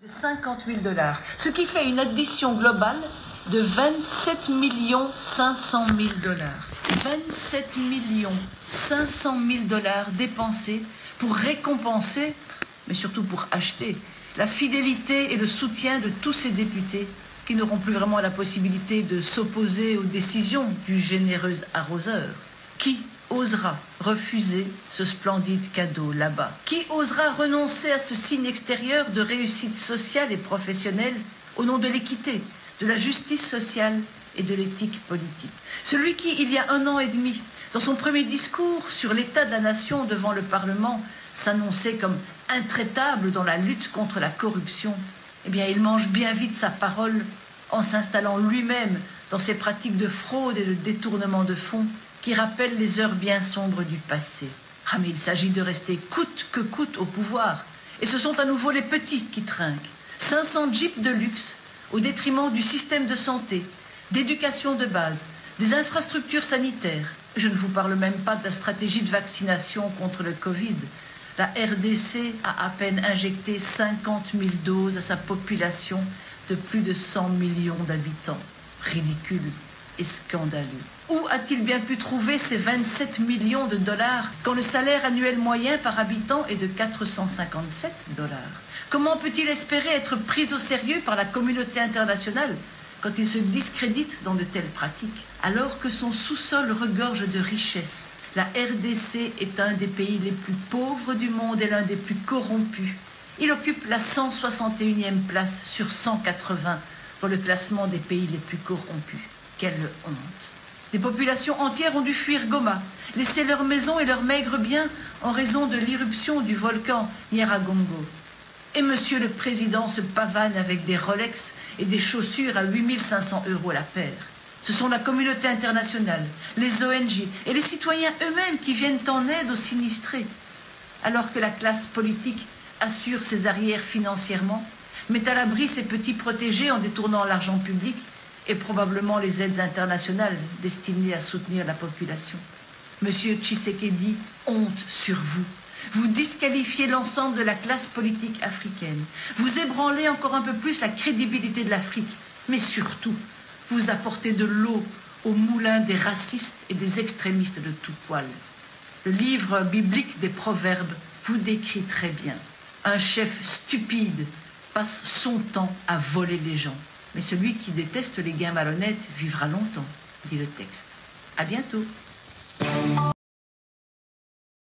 50 000 $, ce qui fait une addition globale de 27 500 000 $. 27 500 000 $ dépensés pour récompenser, mais surtout pour acheter, la fidélité et le soutien de tous ces députés qui n'auront plus vraiment la possibilité de s'opposer aux décisions du généreux arroseur. Qui osera refuser ce splendide cadeau là-bas? Qui osera renoncer à ce signe extérieur de réussite sociale et professionnelle au nom de l'équité, de la justice sociale et de l'éthique politique? Celui qui, il y a 1 an et demi, dans son premier discours sur l'état de la nation devant le Parlement, s'annonçait comme intraitable dans la lutte contre la corruption, eh bien, il mange bien vite sa parole en s'installant lui-même dans ses pratiques de fraude et de détournement de fonds qui rappellent les heures bien sombres du passé. Ah, mais il s'agit de rester coûte que coûte au pouvoir. Et ce sont à nouveau les petits qui trinquent. 500 jeeps de luxe au détriment du système de santé, d'éducation de base, des infrastructures sanitaires. Je ne vous parle même pas de la stratégie de vaccination contre le Covid. La RDC a à peine injecté 50 000 doses à sa population de plus de 100 millions d'habitants. Ridicule et scandaleux. Où a-t-il bien pu trouver ces 27 millions de dollars quand le salaire annuel moyen par habitant est de 457 $? Comment peut-il espérer être pris au sérieux par la communauté internationale quand il se discrédite dans de telles pratiques? Alors que son sous-sol regorge de richesses, la RDC est un des pays les plus pauvres du monde et l'un des plus corrompus. Il occupe la 161e place sur 180 dans le classement des pays les plus corrompus. Quelle honte! Des populations entières ont dû fuir Goma, laisser leurs maisons et leurs maigres biens en raison de l'irruption du volcan Nyiragongo. Et Monsieur le Président se pavane avec des Rolex et des chaussures à 8 500 € la paire. Ce sont la communauté internationale, les ONG et les citoyens eux-mêmes qui viennent en aide aux sinistrés. Alors que la classe politique assure ses arrières financièrement, met à l'abri ses petits protégés en détournant l'argent public et probablement les aides internationales destinées à soutenir la population. Monsieur Tshisekedi, honte sur vous. Vous disqualifiez l'ensemble de la classe politique africaine. Vous ébranlez encore un peu plus la crédibilité de l'Afrique. Mais surtout, vous apportez de l'eau au moulin des racistes et des extrémistes de tout poil. Le livre biblique des Proverbes vous décrit très bien. Un chef stupide passe son temps à voler les gens. Mais celui qui déteste les gains malhonnêtes vivra longtemps, dit le texte. À bientôt.